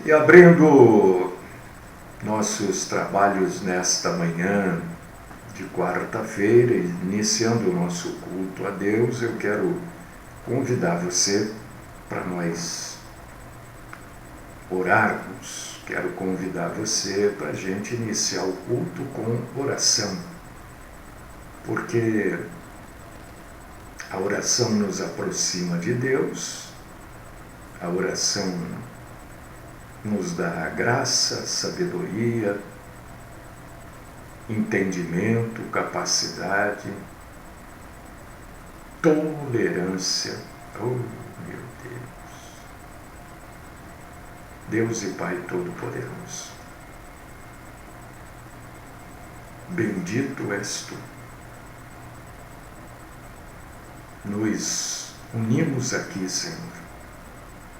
E abrindo nossos trabalhos nesta manhã de quarta-feira, iniciando o nosso culto a Deus, eu quero convidar você para nós orarmos. Quero convidar você para a gente iniciar o culto com oração, porque a oração nos aproxima de Deus, a oração nos dá graça, sabedoria, entendimento, capacidade, tolerância. Oh, meu Deus e Pai Todo-Poderoso, bendito és Tu. Nos unimos aqui, Senhor,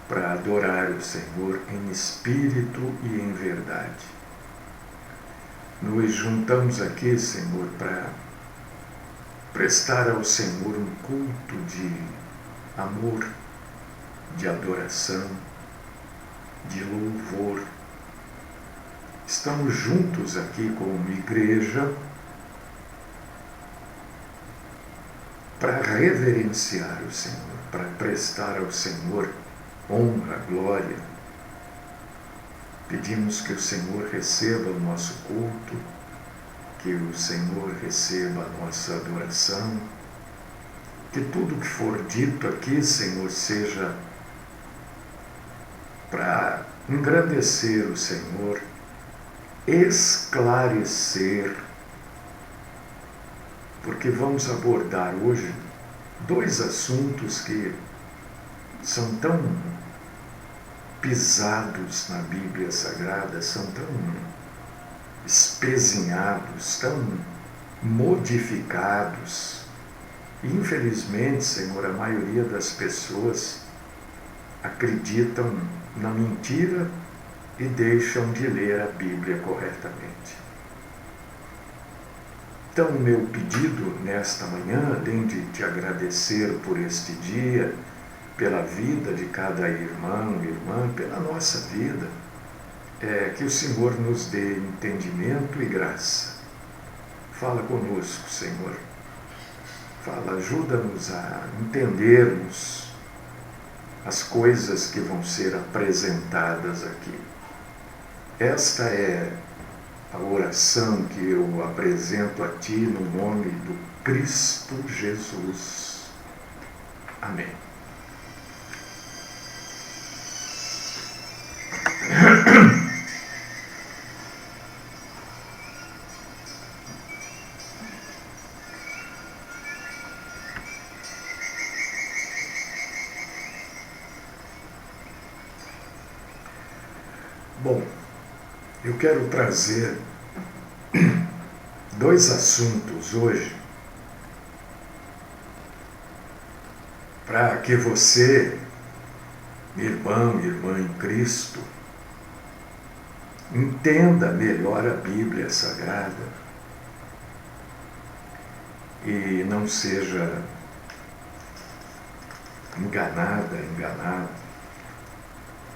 para adorar o Senhor em espírito e em verdade. Nos juntamos aqui, Senhor, para prestar ao Senhor um culto de amor, de adoração, de louvor. Estamos juntos aqui como igreja para reverenciar o Senhor, para prestar ao Senhor honra, glória. Pedimos que o Senhor receba o nosso culto, que o Senhor receba a nossa adoração, que tudo que for dito aqui, Senhor, seja para engrandecer o Senhor, esclarecer, porque vamos abordar hoje dois assuntos que são tão pisados na Bíblia Sagrada, são tão espezinhados, tão modificados. E, infelizmente, Senhor, a maioria das pessoas acreditam na mentira e deixam de ler a Bíblia corretamente. Então, o meu pedido nesta manhã, além de te agradecer por este dia, pela vida de cada irmão e irmã, pela nossa vida, é que o Senhor nos dê entendimento e graça. Fala conosco, Senhor. Fala, ajuda-nos a entendermos as coisas que vão ser apresentadas aqui. Esta é a oração que eu apresento a Ti no nome do Cristo Jesus. Amém. Bom, eu quero trazer dois assuntos hoje para que você, irmão e irmã em Cristo, entenda melhor a Bíblia Sagrada e não seja enganado,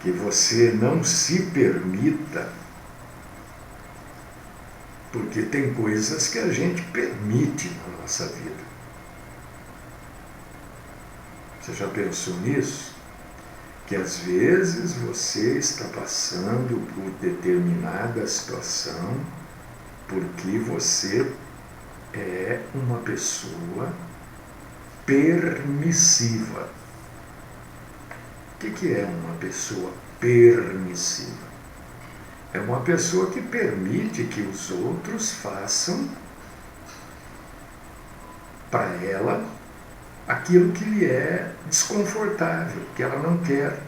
que você não se permita, porque tem coisas que a gente permite na nossa vida. Você já pensou nisso? Que às vezes você está passando por determinada situação porque você é uma pessoa permissiva. O que é uma pessoa permissiva? É uma pessoa que permite que os outros façam para ela aquilo que lhe é desconfortável, que ela não quer.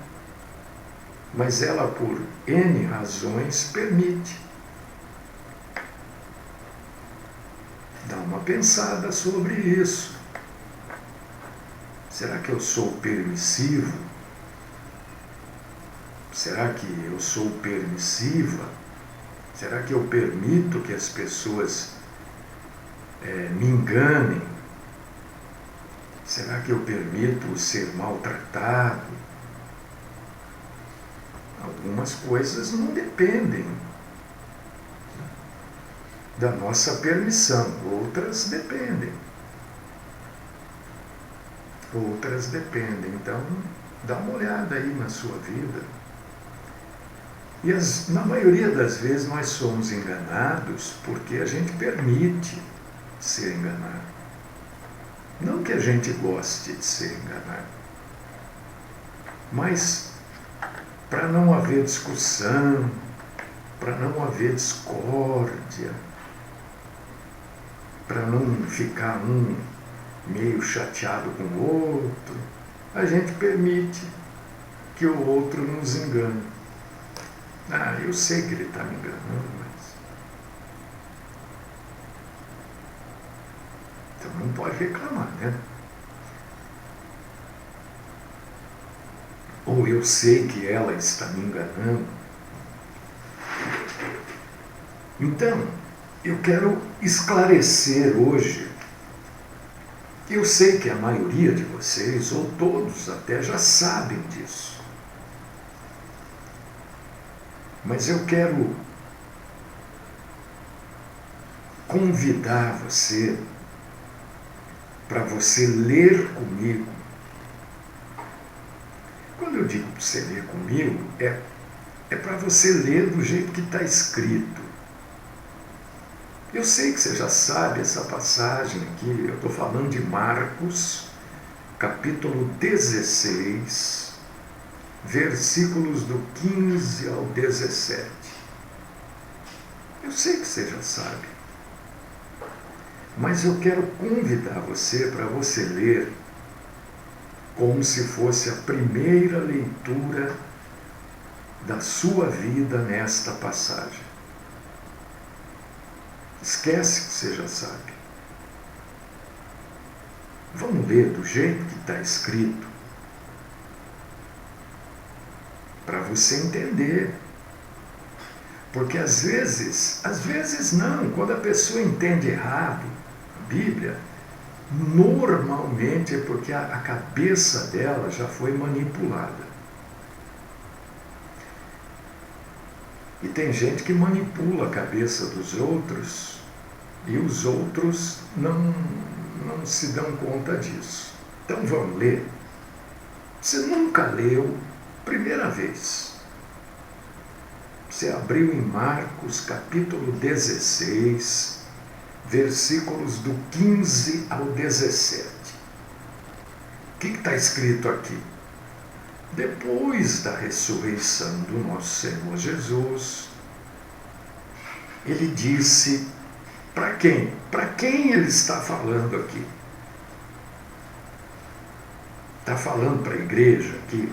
Mas ela, por N razões, permite. Dá uma pensada sobre isso. Será que eu sou permissivo? Será que eu sou permissiva? Será que eu permito que as pessoas me enganem? Será que eu permito ser maltratado? Algumas coisas não dependem da nossa permissão, outras dependem. Outras dependem. Então, dá uma olhada aí na sua vida. E na maioria das vezes nós somos enganados porque a gente permite ser enganado. Não que a gente goste de ser enganado, mas para não haver discussão, para não haver discórdia, para não ficar um meio chateado com o outro, a gente permite que o outro nos engane. Ah, eu sei que ele está me enganando, mas... Então não pode reclamar, né? Ou eu sei que ela está me enganando. Então, eu quero esclarecer hoje. Eu sei que a maioria de vocês, ou todos até, já sabem disso. Mas eu quero convidar você para você ler comigo. Quando eu digo para você ler comigo, é para você ler do jeito que está escrito. Eu sei que você já sabe essa passagem aqui, eu estou falando de Marcos, capítulo 16, versículos do 15 ao 17. Eu sei que você já sabe, mas eu quero convidar você para você ler como se fosse a primeira leitura da sua vida nesta passagem. Esquece que você já sabe. Vamos ler do jeito que está escrito, para você entender. Porque às vezes não, quando a pessoa entende errado a Bíblia, normalmente é porque a cabeça dela já foi manipulada. E tem gente que manipula a cabeça dos outros e os outros não se dão conta disso. Então vamos ler. Você nunca leu, primeira vez. Você abriu em Marcos capítulo 16, versículos do 15 ao 17. O que está escrito aqui? Depois da ressurreição do nosso Senhor Jesus, ele disse para quem? Para quem ele está falando aqui? Está falando para a igreja aqui?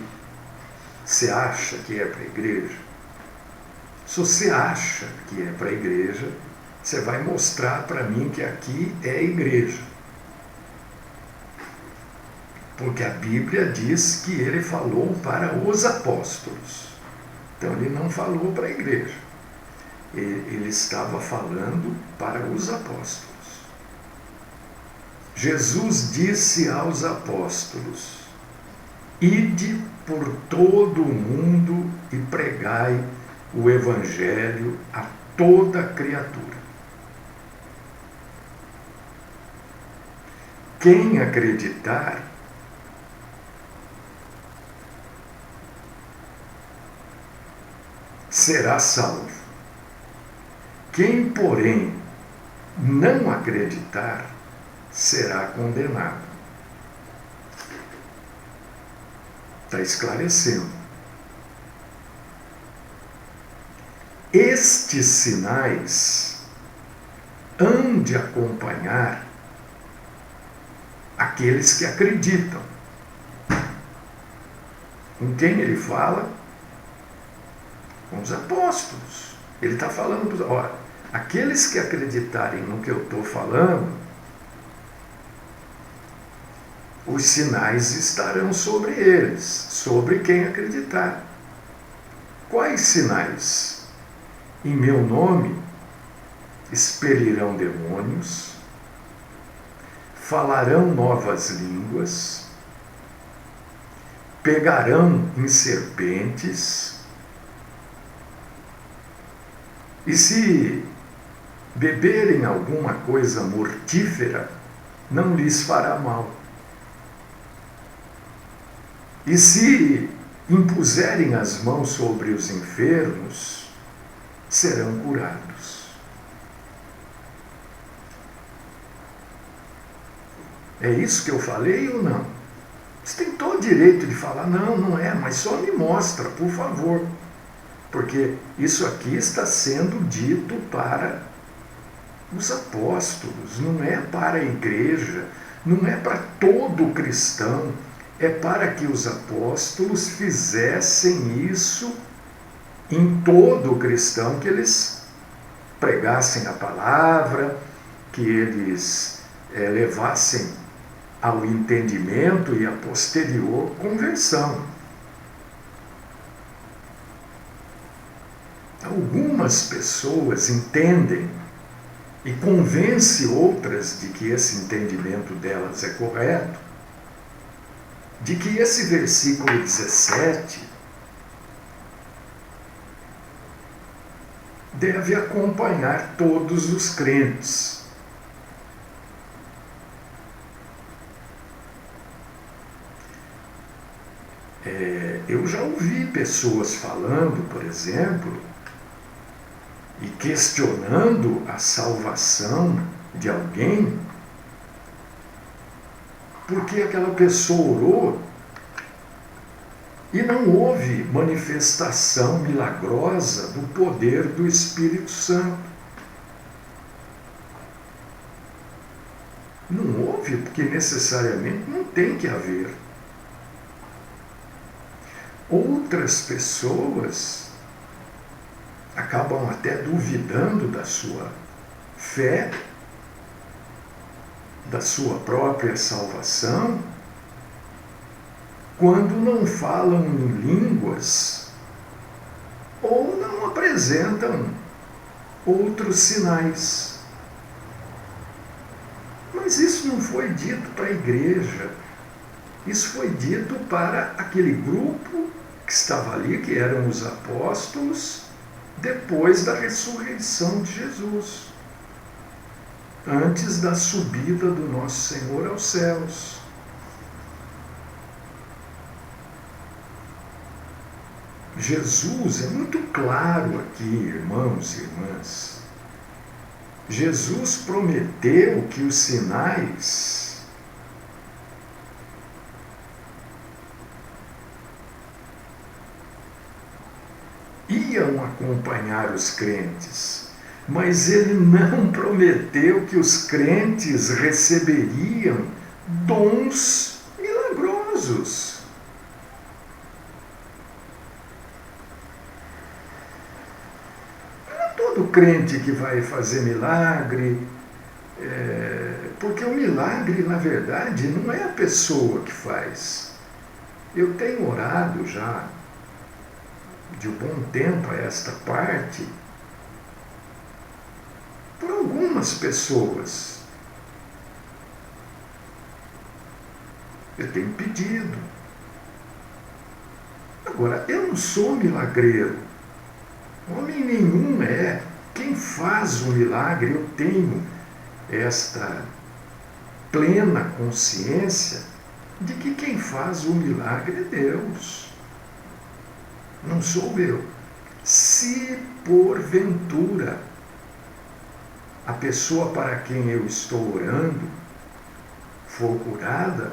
Você acha que é para a igreja? Se você acha que é para a igreja, você vai mostrar para mim que aqui é a igreja. Porque a Bíblia diz que ele falou para os apóstolos. Então ele não falou para a igreja. Ele estava falando para os apóstolos. Jesus disse aos apóstolos: ide por todo o mundo e pregai o Evangelho a toda criatura. Quem acreditar será salvo. Quem, porém, não acreditar será condenado. Está esclarecendo. Estes sinais hão de acompanhar aqueles que acreditam. Com quem ele fala? Com os apóstolos. Ele está falando, olha, aqueles que acreditarem no que eu estou falando, os sinais estarão sobre eles, sobre quem acreditar. Quais sinais? Em meu nome expelirão demônios, falarão novas línguas, pegarão em serpentes, E se beberem alguma coisa mortífera, não lhes fará mal. E se impuserem as mãos sobre os enfermos, serão curados. É isso que eu falei ou não? Você tem todo o direito de falar, não, não é, mas só me mostra, por favor. Porque isso aqui está sendo dito para os apóstolos, não é para a igreja, não é para todo cristão, é para que os apóstolos fizessem isso em todo cristão, que eles pregassem a palavra, que eles levassem ao entendimento e à posterior conversão. Algumas pessoas entendem e convence outras de que esse entendimento delas é correto, de que esse versículo 17 deve acompanhar todos os crentes. Eu já ouvi pessoas falando, por exemplo, e questionando a salvação de alguém, porque aquela pessoa orou e não houve manifestação milagrosa do poder do Espírito Santo. Não houve, porque necessariamente não tem que haver. Outras pessoas acabam até duvidando da sua fé, da sua própria salvação, quando não falam em línguas ou não apresentam outros sinais. Mas isso não foi dito para a igreja, isso foi dito para aquele grupo que estava ali, que eram os apóstolos, depois da ressurreição de Jesus, antes da subida do nosso Senhor aos céus. Jesus é muito claro aqui, irmãos e irmãs. Jesus prometeu que os sinais iam acompanhar os crentes, mas ele não prometeu que os crentes receberiam dons milagrosos. Não é todo crente que vai fazer milagre, porque o milagre, na verdade, não é a pessoa que faz. Eu tenho orado já de um bom tempo a esta parte por algumas pessoas. Eu tenho pedido. Agora, eu não sou milagreiro. Homem nenhum é. Quem faz o milagre, eu tenho esta plena consciência de que quem faz o milagre é Deus. Não sou eu. Se porventura a pessoa para quem eu estou orando for curada,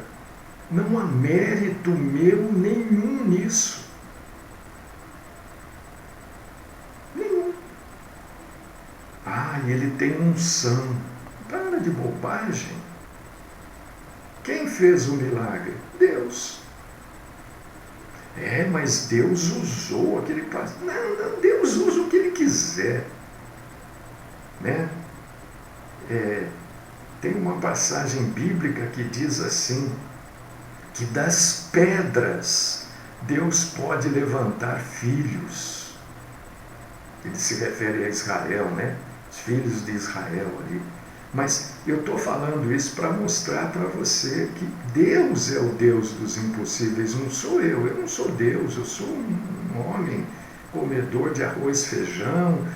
não há mérito meu nenhum nisso. Nenhum. Ele tem unção. Para de bobagem. Quem fez o milagre? Deus. Mas Deus usou aquele pastor. Não, Deus usa o que Ele quiser. Né? Tem uma passagem bíblica que diz assim, que das pedras Deus pode levantar filhos. Ele se refere a Israel, né? Os filhos de Israel ali. Mas eu estou falando isso para mostrar para você que Deus é o Deus dos impossíveis, não sou eu. Eu não sou Deus, eu sou um homem comedor de arroz e feijão,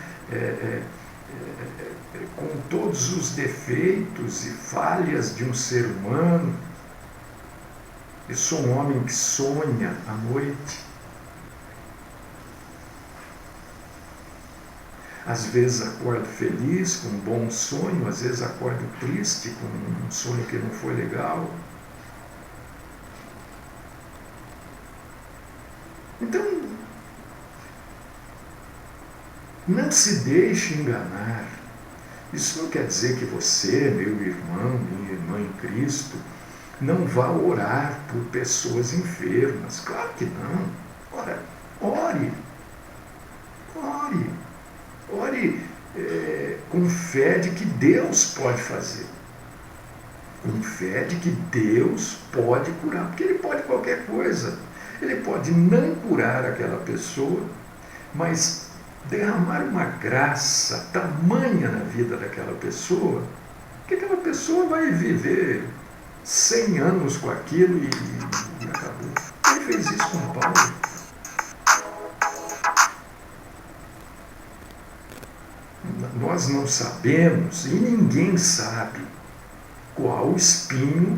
com todos os defeitos e falhas de um ser humano. Eu sou um homem que sonha à noite. Às vezes acordo feliz com um bom sonho, às vezes acordo triste com um sonho que não foi legal. Então, não se deixe enganar. Isso não quer dizer que você, meu irmão, minha irmã em Cristo, não vá orar por pessoas enfermas. Claro que não. Ora, ore. Ore. Ore com fé de que Deus pode fazer. Com fé de que Deus pode curar. Porque Ele pode qualquer coisa. Ele pode não curar aquela pessoa, mas derramar uma graça tamanha na vida daquela pessoa, que aquela pessoa vai viver 100 anos com aquilo e acabou. Ele fez isso com Paulo. Nós não sabemos, e ninguém sabe, qual o espinho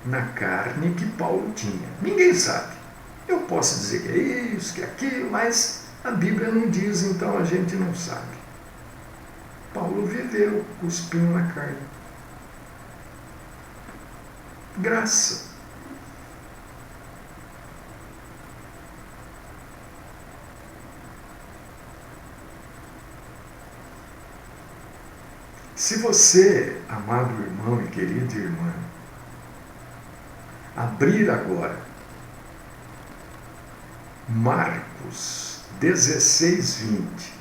na carne que Paulo tinha. Ninguém sabe. Eu posso dizer que é isso, que é aquilo, mas a Bíblia não diz, então a gente não sabe. Paulo viveu com o espinho na carne. Graça. Se você, amado irmão e querida irmã, abrir agora Marcos 16, 20.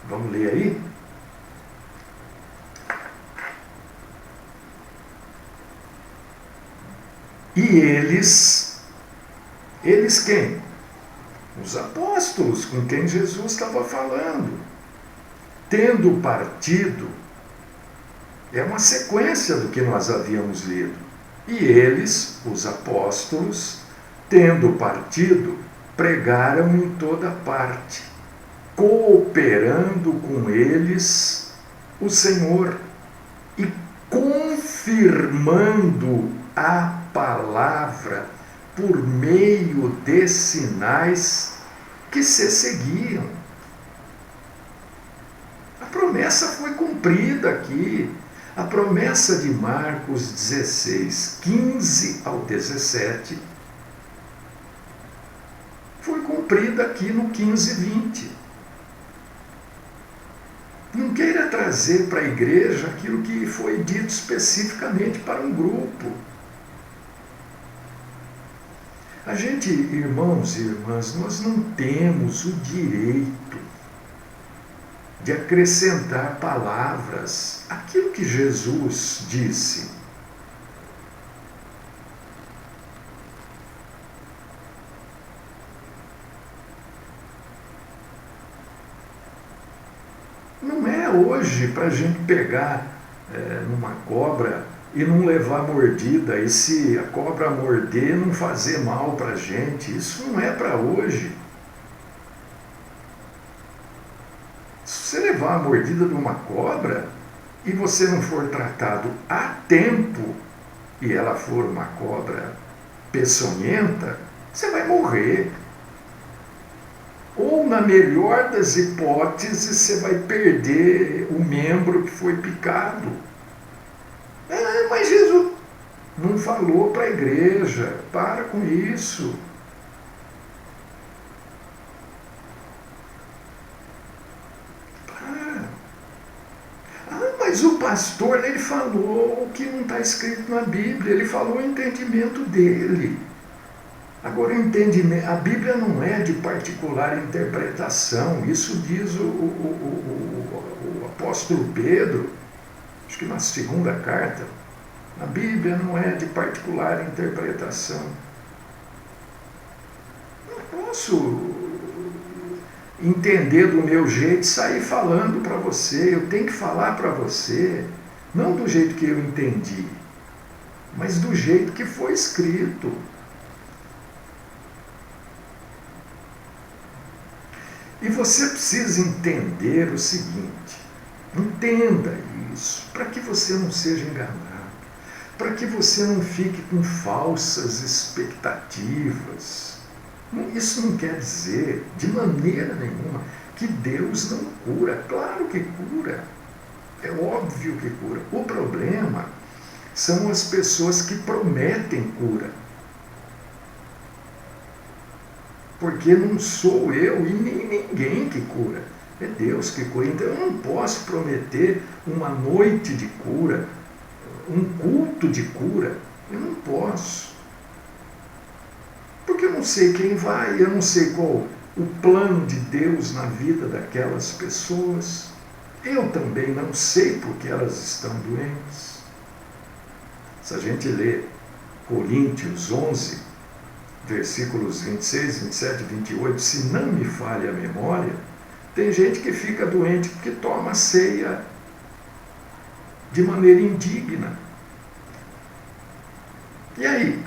Vamos ler aí? E eles quem? Os apóstolos com quem Jesus estava falando. Tendo partido, é uma sequência do que nós havíamos lido. E eles, os apóstolos, tendo partido, pregaram em toda parte, cooperando com eles o Senhor e confirmando a palavra por meio de sinais que se seguiam. A promessa foi cumprida aqui. A promessa de Marcos 16, 15 ao 17, foi cumprida aqui no 15, 20. Não queira trazer para a igreja aquilo que foi dito especificamente para um grupo. A gente, irmãos e irmãs, nós não temos o direito de acrescentar palavras àquilo que Jesus disse. Não é hoje para a gente pegar numa cobra e não levar mordida, e se a cobra morder, não fazer mal para a gente. Isso não é para hoje. Se você levar a mordida de uma cobra e você não for tratado a tempo, e ela for uma cobra peçonhenta, você vai morrer. Ou, na melhor das hipóteses, você vai perder o membro que foi picado. Mas Jesus não falou para a igreja. Para com isso. Para. Mas o pastor, ele falou o que não está escrito na Bíblia. Ele falou o entendimento dele. Agora, o entendimento, a Bíblia não é de particular interpretação. Isso diz o apóstolo Pedro, acho que na segunda carta. A Bíblia não é de particular interpretação. Não posso entender do meu jeito e sair falando para você. Eu tenho que falar para você, não do jeito que eu entendi, mas do jeito que foi escrito. E você precisa entender o seguinte, entenda isso, para que você não seja enganado, para que você não fique com falsas expectativas. Isso não quer dizer, de maneira nenhuma, que Deus não cura. Claro que cura, é óbvio que cura. O problema são as pessoas que prometem cura. Porque não sou eu e nem ninguém que cura, é Deus que cura. Então eu não posso prometer uma noite de cura, um culto de cura, eu não posso. Porque eu não sei quem vai, eu não sei qual o plano de Deus na vida daquelas pessoas. Eu também não sei porque elas estão doentes. Se a gente lê Coríntios 11, versículos 26, 27 e 28, se não me falha a memória, tem gente que fica doente porque toma ceia de maneira indigna. E aí?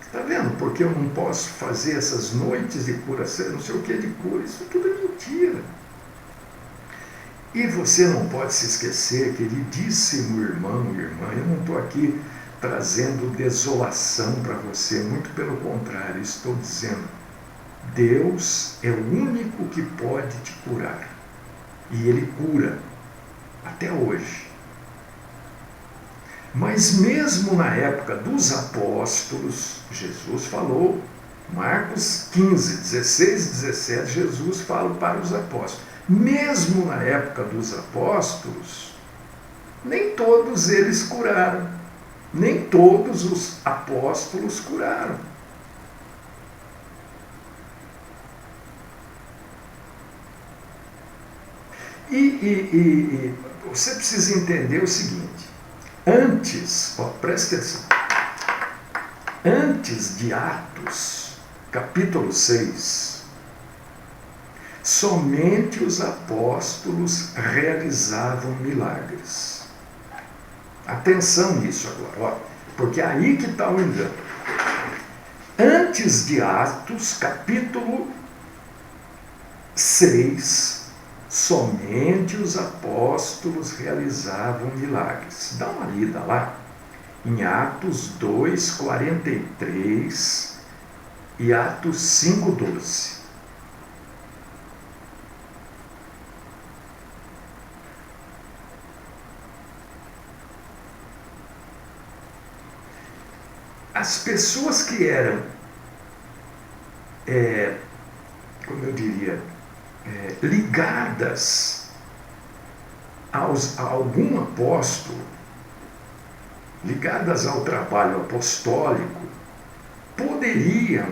Está vendo? Porque eu não posso fazer essas noites de cura, não sei o que de cura, isso tudo é mentira. E você não pode se esquecer, queridíssimo irmão e irmã, eu não estou aqui trazendo desolação para você, muito pelo contrário, estou dizendo, Deus é o único que pode te curar. E Ele cura, até hoje. Mas mesmo na época dos apóstolos, Jesus falou, Marcos 15, 16 e 17, Jesus fala para os apóstolos. Mesmo na época dos apóstolos, nem todos eles curaram. Nem todos os apóstolos curaram. E você precisa entender o seguinte, antes, presta atenção, antes de Atos, capítulo 6, somente os apóstolos realizavam milagres. Atenção nisso agora, porque é aí que está o engano. Antes de Atos, capítulo 6, somente os apóstolos realizavam milagres. Dá uma lida lá, em Atos 2, 43 e Atos 5, 12. As pessoas que eram, como eu diria, ligadas a algum apóstolo, ligadas ao trabalho apostólico, poderiam,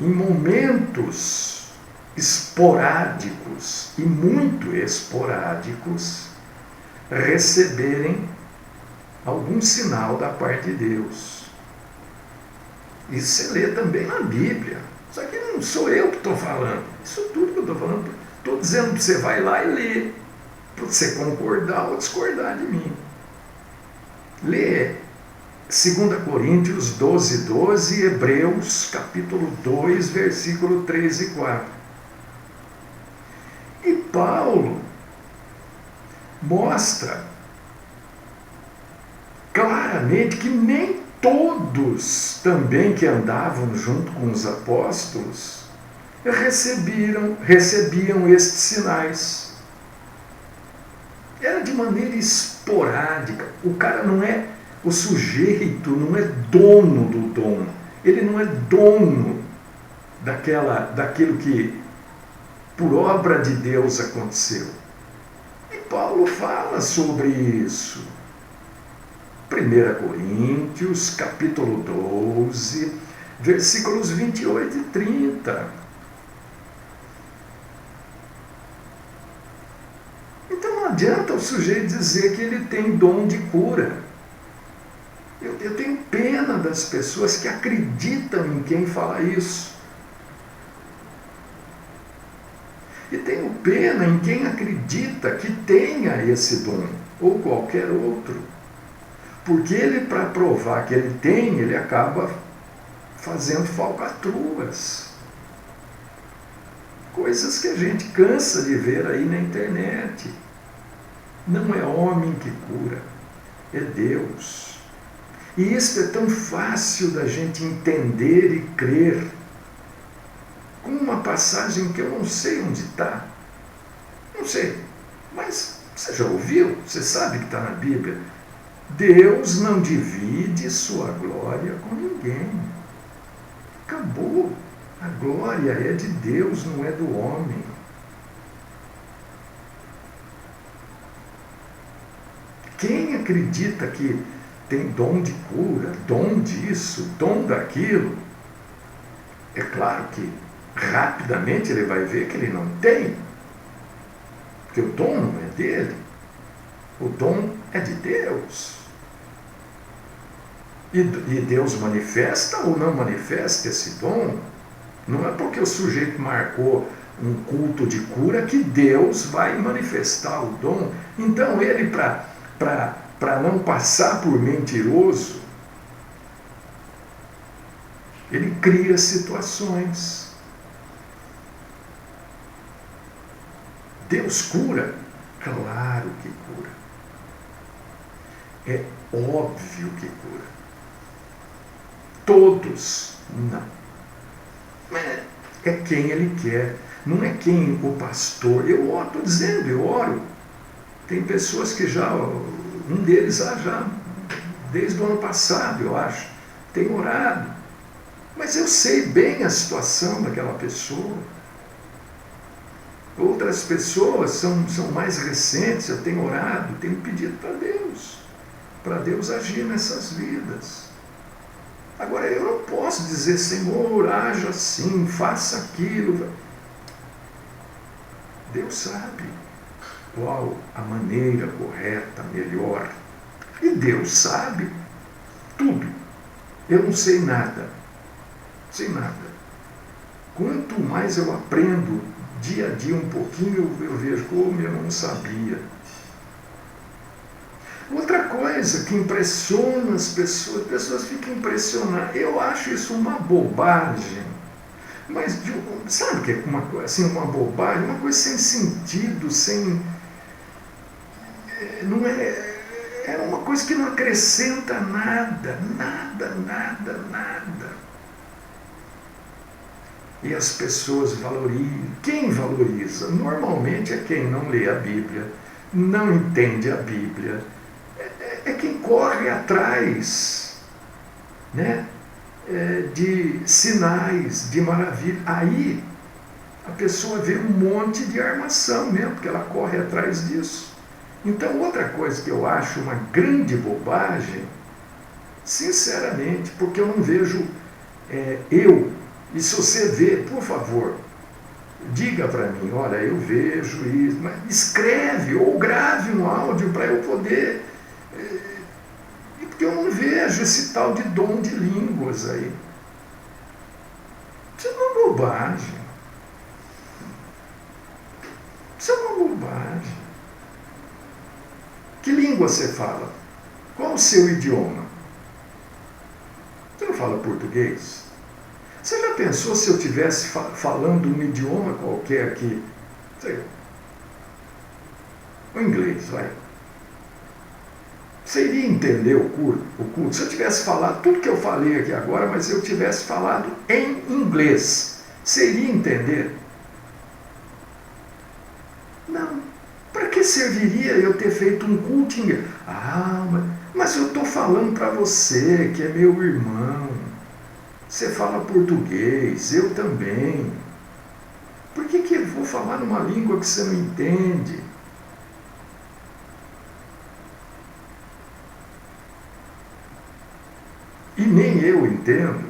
em momentos esporádicos e muito esporádicos, receberem algum sinal da parte de Deus. Isso você lê também na Bíblia. Só que não sou eu que estou falando. Isso tudo que eu estou falando, estou dizendo que você vai lá e lê, para você concordar ou discordar de mim. Lê 2 Coríntios 12, 12 e Hebreus capítulo 2, versículo 3 e 4. E Paulo mostra claramente que nem todos também que andavam junto com os apóstolos recebiam estes sinais. Era de maneira esporádica. O cara não é, o sujeito não é dono do dom. Ele não é dono daquilo que por obra de Deus aconteceu. E Paulo fala sobre isso. 1 Coríntios, capítulo 12, versículos 28 e 30. Então não adianta o sujeito dizer que ele tem dom de cura. Eu tenho pena das pessoas que acreditam em quem fala isso. E tenho pena em quem acredita que tenha esse dom, ou qualquer outro. Porque ele, para provar que ele tem, ele acaba fazendo falcatruas. Coisas que a gente cansa de ver aí na internet. Não é homem que cura, é Deus. E isso é tão fácil da gente entender e crer. Com uma passagem que eu não sei onde está. Não sei, mas você já ouviu? Você sabe que está na Bíblia. Deus não divide sua glória com ninguém. Acabou. A glória é de Deus, não é do homem. Quem acredita que tem dom de cura, dom disso, dom daquilo, é claro que rapidamente ele vai ver que ele não tem. Porque o dom não é dele. O dom é de Deus. E Deus manifesta ou não manifesta esse dom. Não é porque o sujeito marcou um culto de cura que Deus vai manifestar o dom. Então ele, para não passar por mentiroso, ele cria situações. Deus cura? Claro que cura. É óbvio que cura. Todos, não. É quem ele quer, não é quem o pastor. Eu estou dizendo, eu oro. Tem pessoas que já, um deles já, desde o ano passado, eu acho, tem orado. Mas eu sei bem a situação daquela pessoa. Outras pessoas são mais recentes, eu tenho orado, tenho pedido para Deus agir nessas vidas. Agora, eu não posso dizer, Senhor, haja assim, faça aquilo. Deus sabe qual a maneira correta, melhor. E Deus sabe tudo. Eu não sei nada. Sei nada. Quanto mais eu aprendo, dia a dia um pouquinho, eu vejo como eu não sabia. Outra coisa que impressiona as pessoas ficam impressionadas. Eu acho isso uma bobagem. Mas, sabe o que é uma coisa assim, uma bobagem? Uma coisa sem sentido, sem... Não é... É uma coisa que não acrescenta nada. E as pessoas valorizam. Quem valoriza? Normalmente é quem não lê a Bíblia, não entende a Bíblia. É quem corre atrás, né, de sinais, de maravilha. Aí a pessoa vê um monte de armação mesmo, porque ela corre atrás disso. Então, outra coisa que eu acho uma grande bobagem, sinceramente, porque eu não vejo e se você vê, por favor, diga para mim, olha, eu vejo isso, mas escreve ou grave um áudio para eu poder... Porque eu não vejo esse tal de dom de línguas aí. Isso é uma bobagem. Isso é uma bobagem. Que língua você fala? Qual o seu idioma? Você não fala português? Você já pensou se eu estivesse falando um idioma qualquer aqui? Sei lá. O inglês, vai. Você iria entender o culto? Se eu tivesse falado tudo que eu falei aqui agora, mas eu tivesse falado em inglês, você iria entender? Não. Para que serviria eu ter feito um culto em inglês? Mas eu estou falando para você, que é meu irmão. Você fala português, eu também. Por que eu vou falar numa língua que você não entende? E nem eu entendo.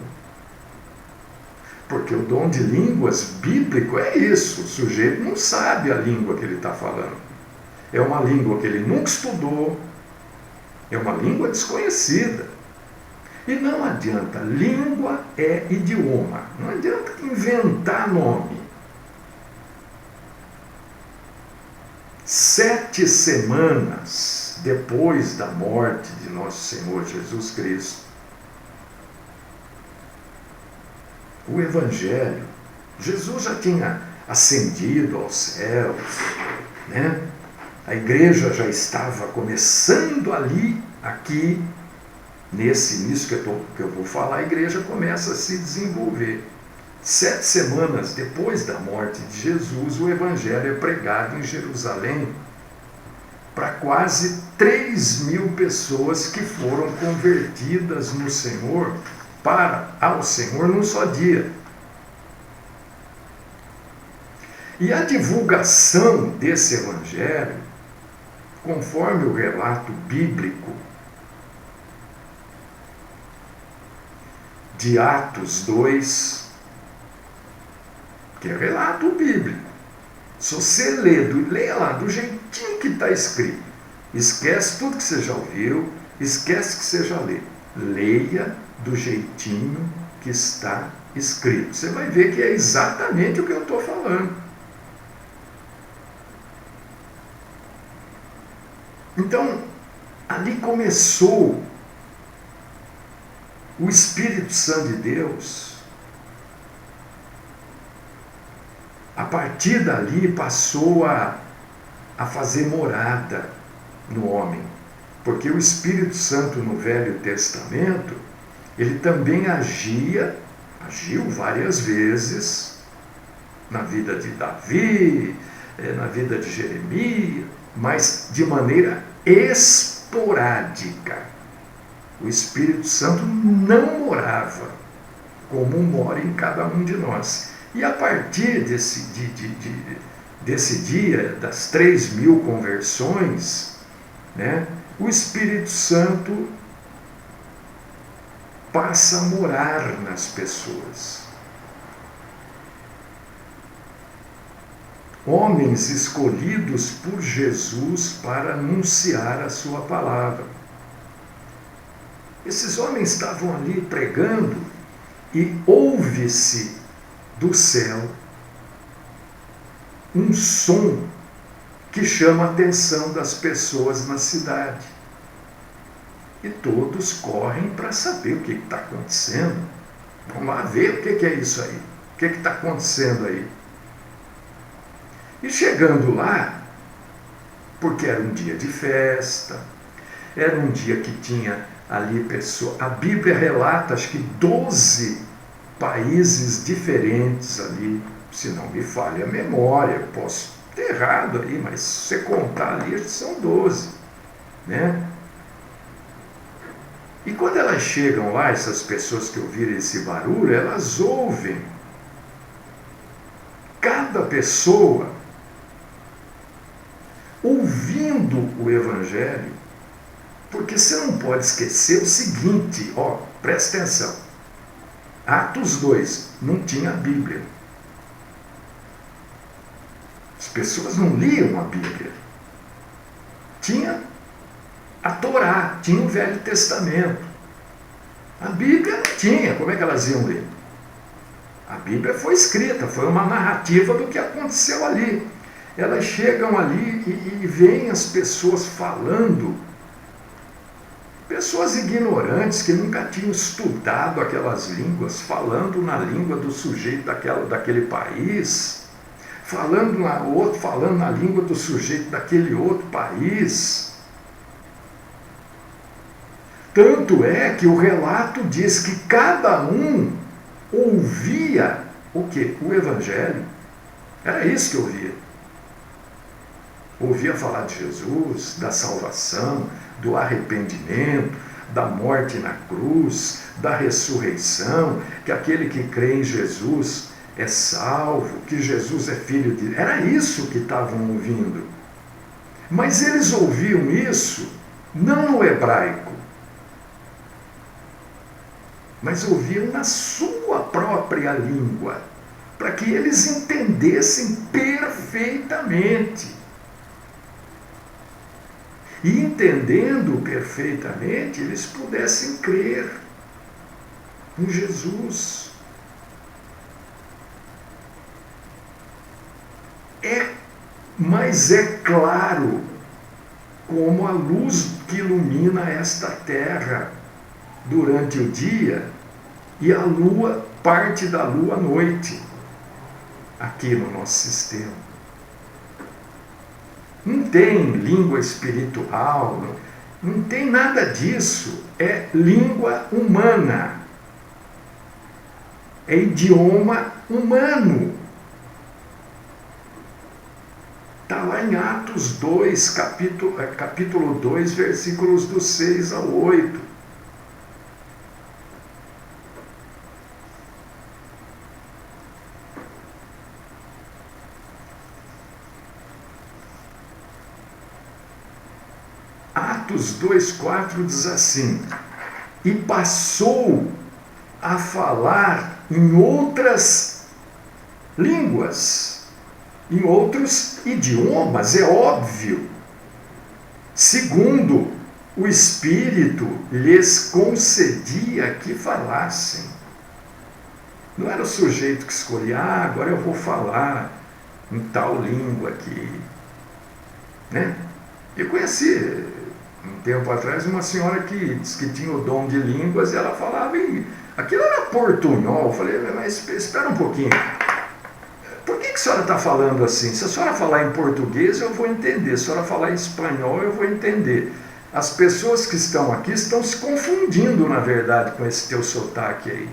Porque o dom de línguas bíblico é isso. O sujeito não sabe a língua que ele está falando. É uma língua que ele nunca estudou. É uma língua desconhecida. E não adianta. Língua é idioma. Não adianta inventar nome. 7 semanas depois da morte de nosso Senhor Jesus Cristo, o Evangelho, Jesus já tinha ascendido aos céus, né? A igreja já estava começando ali, aqui, nisso que eu vou falar, a igreja começa a se desenvolver. 7 semanas depois da morte de Jesus, o evangelho é pregado em Jerusalém para quase 3.000 pessoas que foram convertidas no Senhor, ao Senhor num só dia. E a divulgação desse evangelho, conforme o relato bíblico de Atos 2, que é relato bíblico, se você lê lá do jeitinho que está escrito, esquece tudo que você já ouviu, esquece que você já leu, leia do jeitinho que está escrito. Você vai ver que é exatamente o que eu estou falando. Então, ali começou o Espírito Santo de Deus. A partir dali passou a fazer morada no homem. Porque o Espírito Santo no Velho Testamento, ele também agiu várias vezes na vida de Davi, na vida de Jeremias, mas de maneira esporádica. O Espírito Santo não morava como mora em cada um de nós. E a partir desse dia, das 3.000 conversões, né, o Espírito Santo passa a morar nas pessoas. Homens escolhidos por Jesus para anunciar a sua palavra. Esses homens estavam ali pregando e ouve-se do céu um som que chama a atenção das pessoas na cidade. E todos correm para saber o que está acontecendo. Vamos lá ver o que é isso aí. O que está acontecendo aí? E chegando lá, porque era um dia de festa, era um dia que tinha ali pessoas. A Bíblia relata, acho que 12 países diferentes ali, se não me falha a memória, eu posso ter errado aí, mas se você contar ali, são 12, né? E quando elas chegam lá, essas pessoas que ouviram esse barulho, elas ouvem. Cada pessoa ouvindo o Evangelho, porque você não pode esquecer o seguinte, presta atenção. Atos 2, não tinha a Bíblia. As pessoas não liam a Bíblia. Tinha a Torá, tinha o Velho Testamento. A Bíblia não tinha, como é que elas iam ler? A Bíblia foi escrita, foi uma narrativa do que aconteceu ali. Elas chegam ali e veem as pessoas falando, pessoas ignorantes que nunca tinham estudado aquelas línguas, falando na língua do sujeito daquele país, falando na língua do sujeito daquele outro país. Tanto é que o relato diz que cada um ouvia o quê? O Evangelho. Era isso que ouvia. Ouvia falar de Jesus, da salvação, do arrependimento, da morte na cruz, da ressurreição, que aquele que crê em Jesus é salvo, que Jesus é filho de Deus. Era isso que estavam ouvindo. Mas eles ouviam isso não no hebraico, mas ouviam na sua própria língua, para que eles entendessem perfeitamente. E entendendo perfeitamente, eles pudessem crer em Jesus. Mas é claro como a luz que ilumina esta terra durante o dia e a lua, parte da lua à noite. aqui no nosso sistema. Não tem língua espiritual, não tem nada disso. É língua humana. É idioma humano. Está lá em Atos 2, capítulo 2, versículos do 6 ao 8. Atos 2,4 diz assim: e passou a falar em outras línguas, em outros idiomas, é óbvio, segundo o Espírito lhes concedia que falassem. Não era o sujeito que escolhia, agora eu vou falar em tal língua aqui, né? Eu conheci um tempo atrás uma senhora que disse que tinha o dom de línguas e ela falava em... Aquilo era portunhol. Eu falei, mas espera um pouquinho. Por que a senhora está falando assim? Se a senhora falar em português, eu vou entender. Se a senhora falar em espanhol, eu vou entender. As pessoas que estão aqui estão se confundindo, na verdade, com esse teu sotaque aí.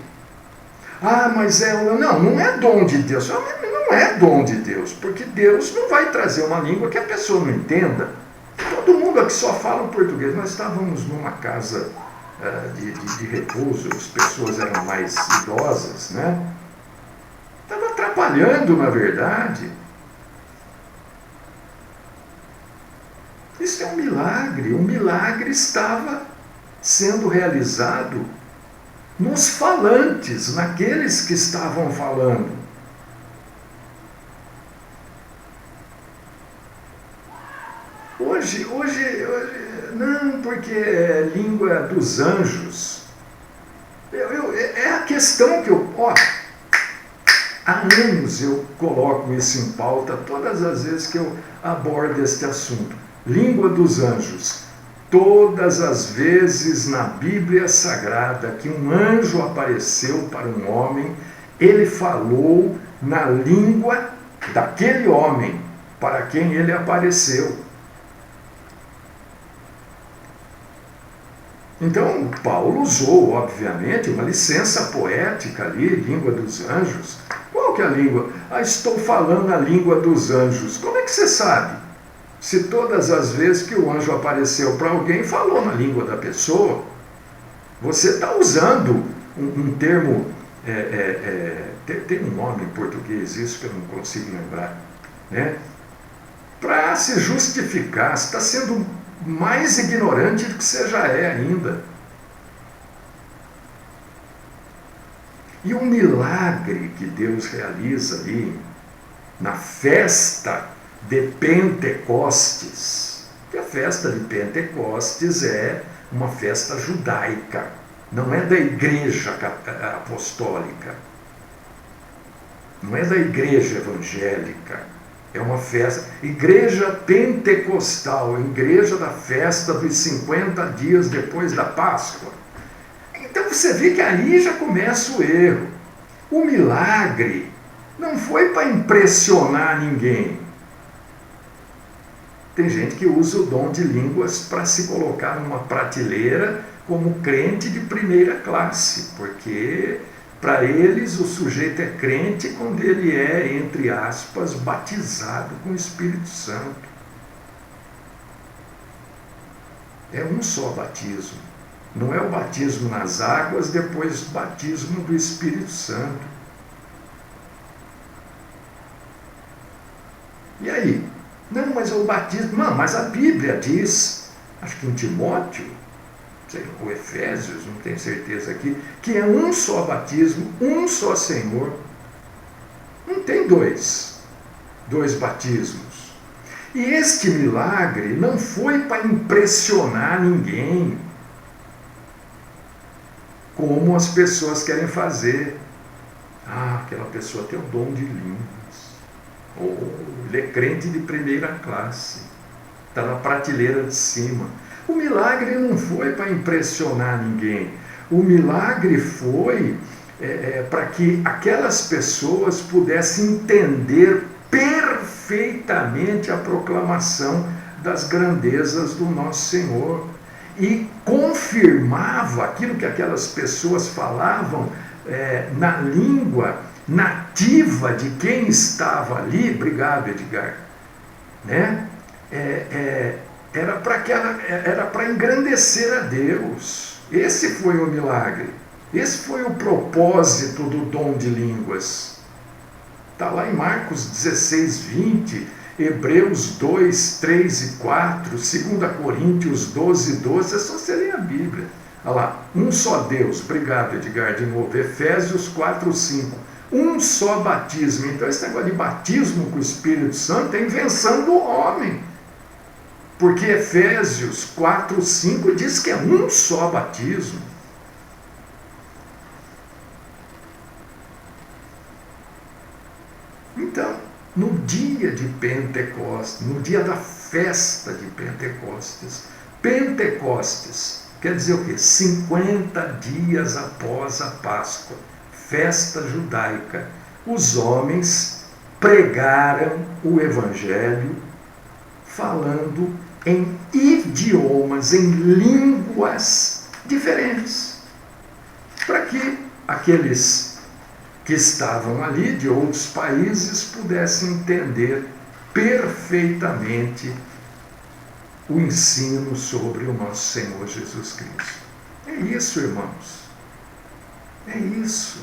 Ah, mas não é dom de Deus. Não é dom de Deus, porque Deus não vai trazer uma língua que a pessoa não entenda. Todo mundo aqui só fala português. Nós estávamos numa casa de repouso, as pessoas eram mais idosas, né? Estava atrapalhando, na verdade. Isso é um milagre. O milagre estava sendo realizado nos falantes, naqueles que estavam falando. Hoje, não, porque é língua dos anjos. É a questão que há anos eu coloco isso em pauta, todas as vezes que eu abordo este assunto. Língua dos anjos. Todas as vezes na Bíblia Sagrada que um anjo apareceu para um homem, ele falou na língua daquele homem para quem ele apareceu. Então, Paulo usou, obviamente, uma licença poética ali, língua dos anjos. Qual que é a língua? Estou falando a língua dos anjos. Como é que você sabe? Se todas as vezes que o anjo apareceu para alguém, falou na língua da pessoa. Você está usando um termo, tem um nome em português, isso que eu não consigo lembrar, né? Para se justificar, você está sendo mais ignorante do que você já é ainda. E o milagre que Deus realiza ali, na festa de Pentecostes, que a festa de Pentecostes é uma festa judaica, não é da igreja apostólica, não é da igreja evangélica. É uma festa, igreja pentecostal, igreja da festa dos 50 dias depois da Páscoa. Então você vê que aí já começa o erro. O milagre não foi para impressionar ninguém. Tem gente que usa o dom de línguas para se colocar numa prateleira como crente de primeira classe, porque para eles o sujeito é crente quando ele é, entre aspas, batizado com o Espírito Santo. É um só batismo. Não é o batismo nas águas, depois o batismo do Espírito Santo. E aí? Não, mas o batismo... Não, mas a Bíblia diz, acho que em Timóteo, ou Efésios, não tenho certeza aqui, que é um só batismo, um só Senhor. Não tem dois batismos. E este milagre não foi para impressionar ninguém, como as pessoas querem fazer. Aquela pessoa tem o dom de línguas. Ou ele é crente de primeira classe, está na prateleira de cima. O milagre não foi para impressionar ninguém. O milagre foi para que aquelas pessoas pudessem entender perfeitamente a proclamação das grandezas do nosso Senhor. E confirmava aquilo que aquelas pessoas falavam na língua nativa de quem estava ali. Obrigado, Edgar. Né? Era para engrandecer a Deus. Esse foi o milagre. Esse foi o propósito do dom de línguas. Está lá em Marcos 16, 20, Hebreus 2, 3 e 4, 2 Coríntios 12, 12, é só você ler a Bíblia. Olha lá, um só Deus, obrigado Edgar de novo, Efésios 4, 5, um só batismo. Então esse negócio de batismo com o Espírito Santo é invenção do homem. Porque Efésios 4, 5 diz que é um só batismo. Então, no dia de Pentecostes, no dia da festa de Pentecostes, Pentecostes quer dizer o quê? 50 dias após a Páscoa, festa judaica, os homens pregaram o Evangelho falando em idiomas, em línguas diferentes, para que aqueles que estavam ali de outros países pudessem entender perfeitamente o ensino sobre o nosso Senhor Jesus Cristo. É isso, irmãos. É isso.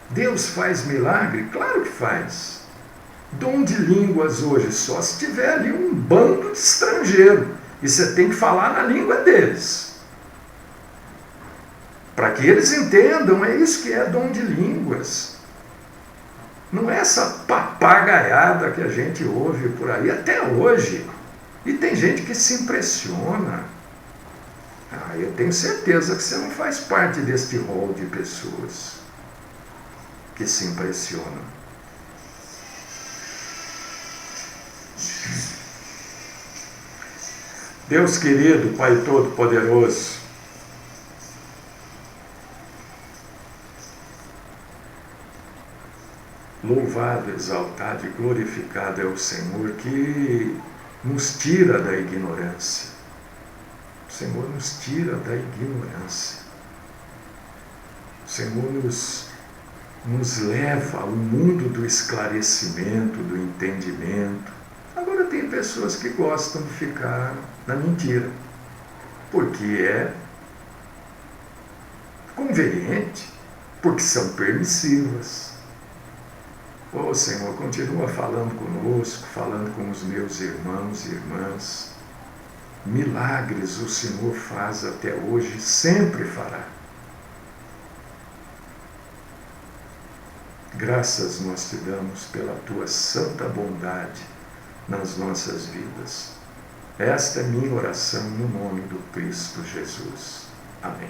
Deus faz milagre? Claro que faz. Dom de línguas hoje só se tiver ali um bando de estrangeiro e você tem que falar na língua deles. Para que eles entendam, é isso que é dom de línguas. Não é essa papagaiada que a gente ouve por aí até hoje. E tem gente que se impressiona. Eu tenho certeza que você não faz parte deste rol de pessoas que se impressionam. Deus querido, Pai Todo-Poderoso, louvado, exaltado e glorificado é o Senhor que nos tira da ignorância. O Senhor nos tira da ignorância. O Senhor nos leva ao mundo do esclarecimento, do entendimento. Agora tem pessoas que gostam de ficar na mentira, porque é conveniente, porque são permissivas. Senhor, continua falando conosco, falando com os meus irmãos e irmãs. Milagres o Senhor faz até hoje, sempre fará. Graças nós te damos pela tua santa bondade nas nossas vidas. Esta é minha oração no nome do Cristo Jesus. Amém.